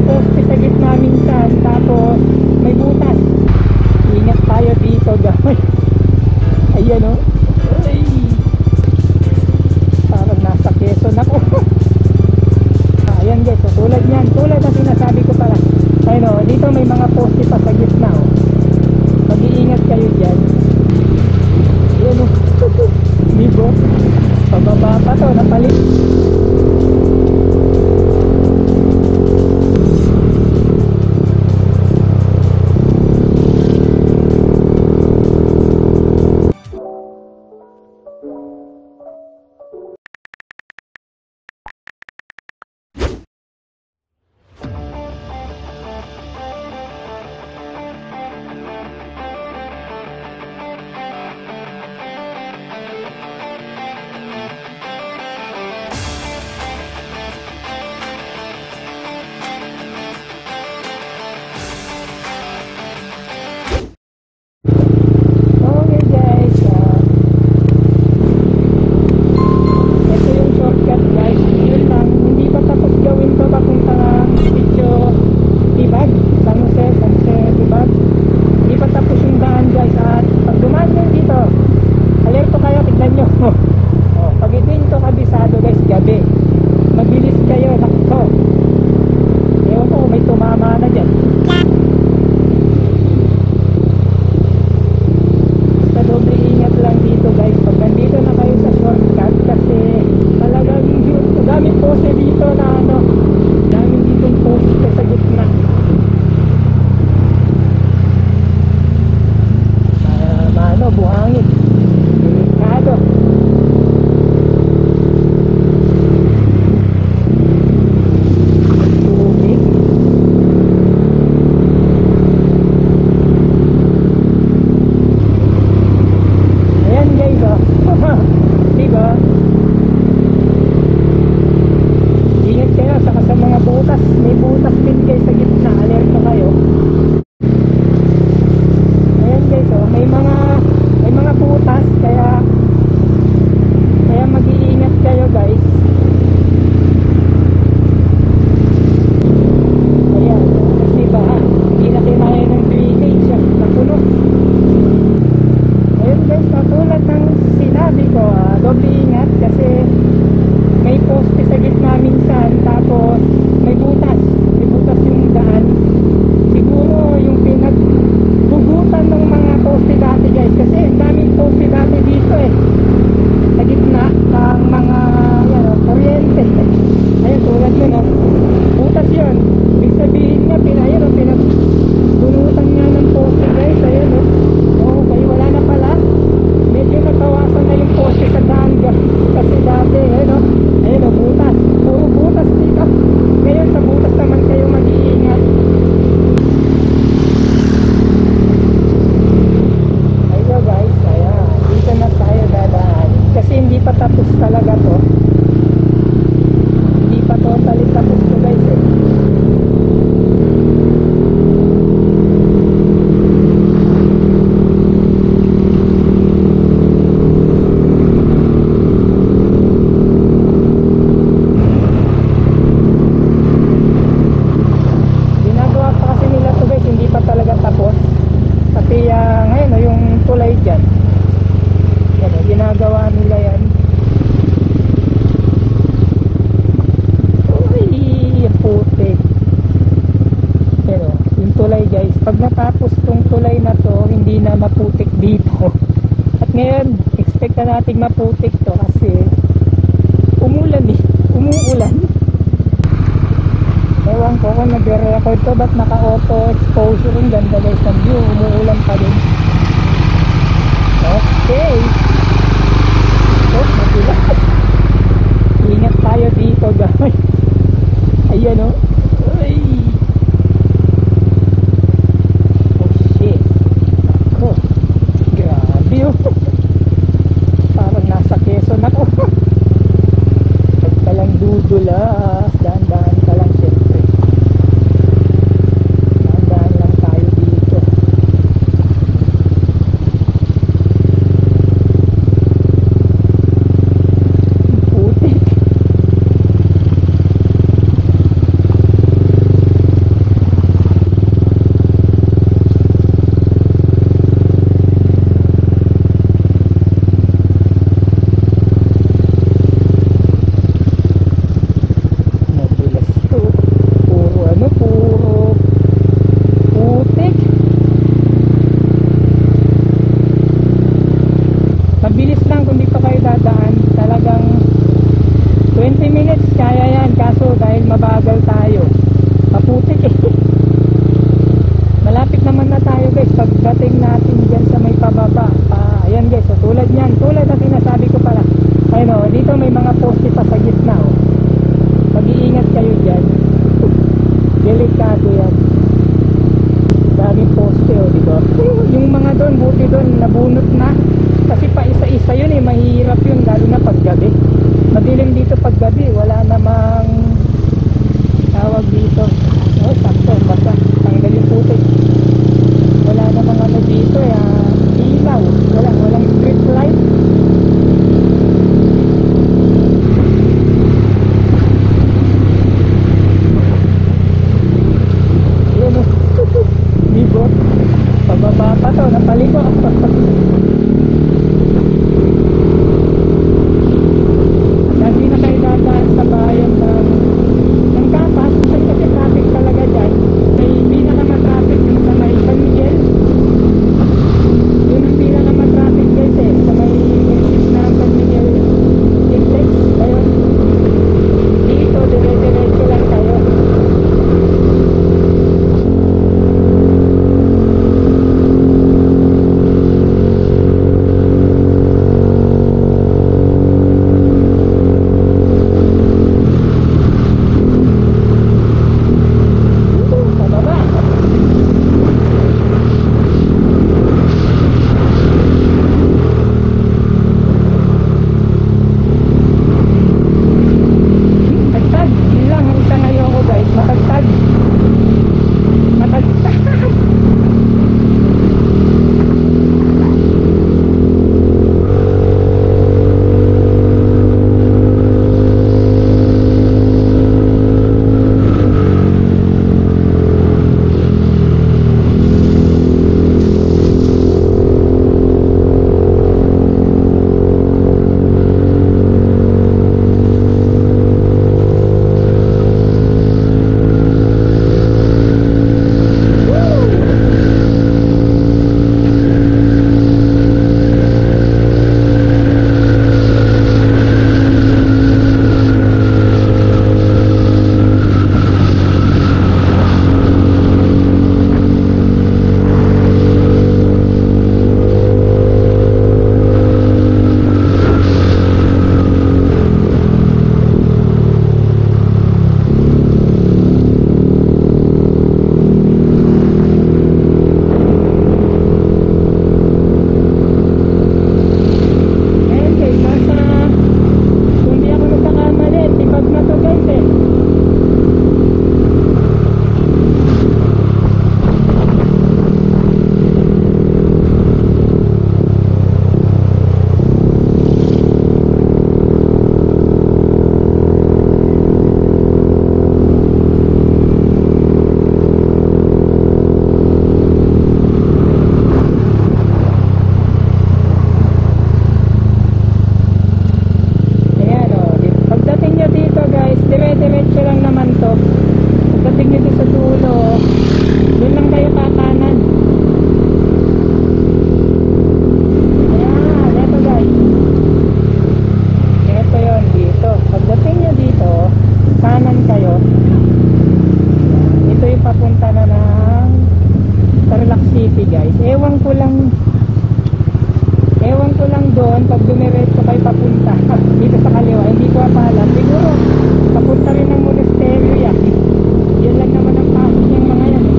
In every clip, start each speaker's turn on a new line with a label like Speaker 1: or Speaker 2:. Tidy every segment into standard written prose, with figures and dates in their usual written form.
Speaker 1: poste sa gitna minsan, tapos may butas. Ingat tayo dito guys. Ayan o. Ay, parang nasa Quezon ako. Ayan guys, so, tulad yan, tulad na sinasabi ko pala. Ayun o, dito may mga poste pa sa gitna o. Mag-iingat kayo dyan. Ayan o. Dibo, pababa pa to, napalit. Nating maputik to kasi umuulan. Ewan ko kung nagre-record to, ba't naka-auto exposure. Ang ganda guys ng view, umuulan pa din. Okay, so magulat. Ingat tayo dito guys. Ayan o. Ay, oh shit, ako, grabe o. Quezon ako. Huwag ka lang dudulas, dahan-dahan ka lang syempre. Dahan-dahan lang tayo dito. Putik. sigurado yan. Daming poste, oh, di ba? Yung mga doon, buti doon, nabunot na. Kasi pa isa-isa yun eh, mahirap yun, lalo na paggabi. Madilim dito paggabi, wala namang tawag dito. Oh, sakto, basta, tanggal yung putik. Wala namang ano dito, ilaw. Walang street light. Yun oh. Libo. Pababa pa to, napaligo. Hindi na kayo dadaan sa bayan ng Kapas. Kasi traffic talaga dyan. May pinaka-traffic yung sa may San Miguel. Yun ang pinaka-traffic guys eh. Sa may exit na San Miguel Index. Ayun. Dito, dire-diretso lang kayo. doon, pag dumiretso kayo papunta dito sa kaliwa, hindi ko pa alam, siguro papunta rin ng monasteryo yan. Yun lang naman ang pasok ng mga yan eh.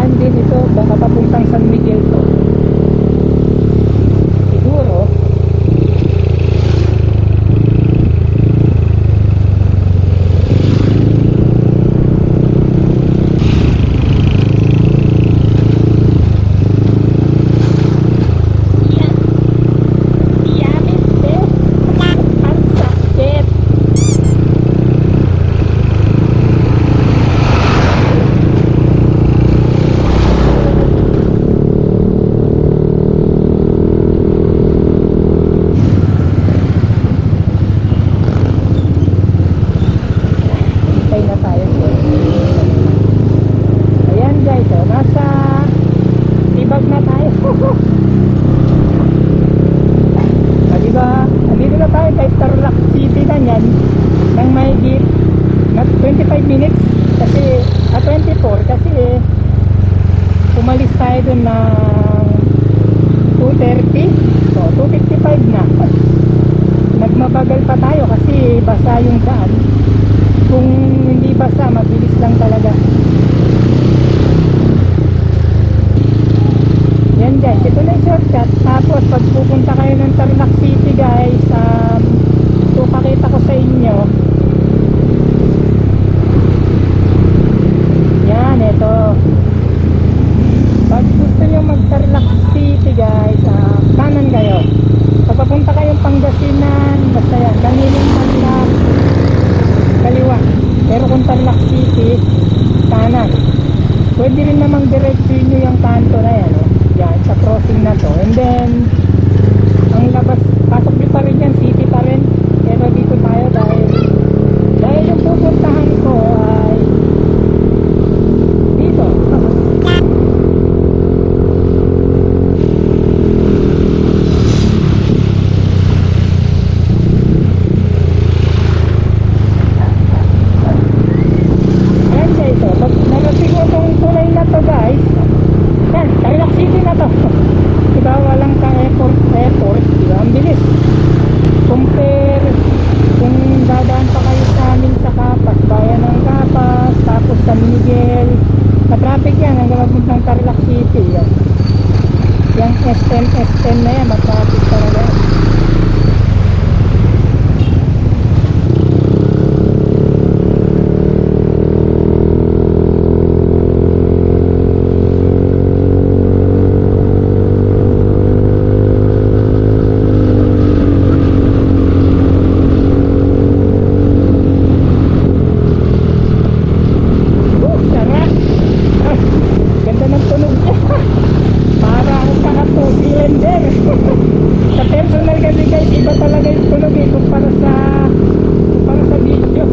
Speaker 1: daan din ito, baka papuntang San Miguel to. Siguro. Umalis tayo dun ng 2:30, so 2:55 na. Nagmabagal pa tayo kasi basa yung daan. Kung hindi basa, mabilis lang talaga. Yan guys, ito na yung shortcut. Tapos pag pupunta kayo ng Tarlac City guys, so pakita ko sa inyo. Yan, ito. Pag gusto nyo mag-Tarlac City guys, kanan kayo. Pag papunta kayong Pangasinan, basta yan, kanilang Tarlac, kaliwa. Pero kung Tarlac City, kanan. Pwede rin namang diretso nyo yung kanto na yan, yan, sa crossing na to. And then, ang labas, pasok nyo pa rin yan, city pa rin. Pero dito tayo dahil yung pupuntahan ko ay dito. SM na yan, magpapit talaga. Sarap! Ganda ng tunog niya. Para akong cylinder. Sa personal kasi guys, iba talaga yung tunog kumpara sa video.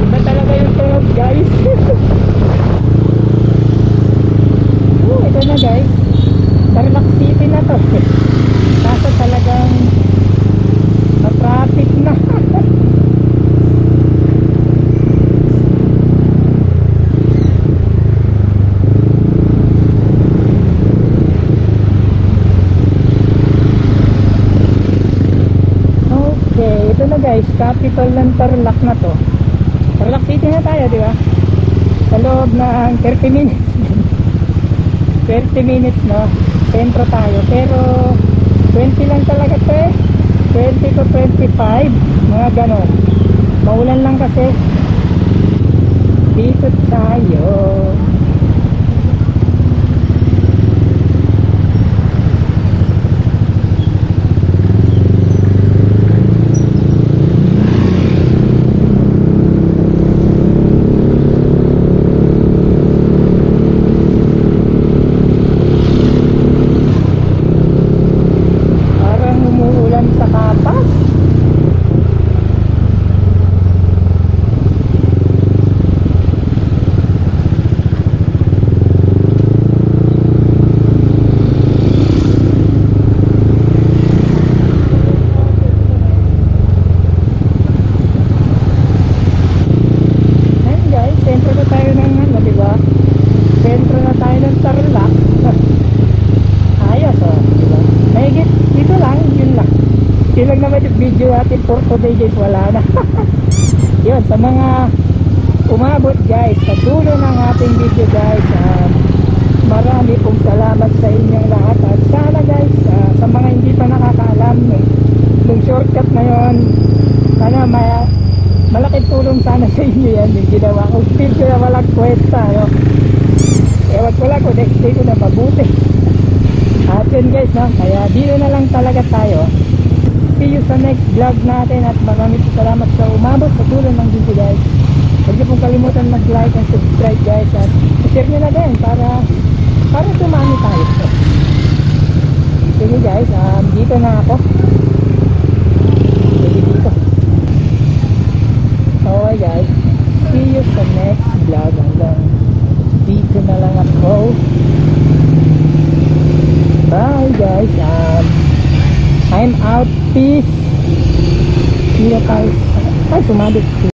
Speaker 1: Iba talaga yung tunog guys. Ito na guys, Tarlac City na to. Kaso talagang traffic na. Ito na guys, capital ng Tarlac na to. Tarlac City na tayo, di ba? Sa loob ng 30 minutes. 30 minutes, no? Sentro tayo. Pero 20 lang talaga to eh. 20 to 25. Mga ganon. Maulan lang kasi. Dito tayo. video natin for today guys, wala na. Yun, sa mga umabot guys sa dulo ng ating video guys, marami pong salamat sa inyong lahat. At sana guys, sa mga hindi pa nakakaalam ng shortcut na yun, sana malaking tulong sana sa inyo yan yung ginawa kong video na walang kwenta, no? Ewan ko lang kung next day ko na mabuti. At yun guys, no? Kaya dito na lang talaga tayo. See you sa next vlog natin. At maraming salamat sa umabot sa dulo ng video guys. Huwag niyo pong kalimutan mag-like and subscribe guys. At share nyo na din para tumami tayo. Sige guys, dito na ako. Sige dito. Okay guys, see you sa next vlog. Hanggang dito na lang ako. Bye guys. I'm out. Peace. See you guys. Ay, sumabit.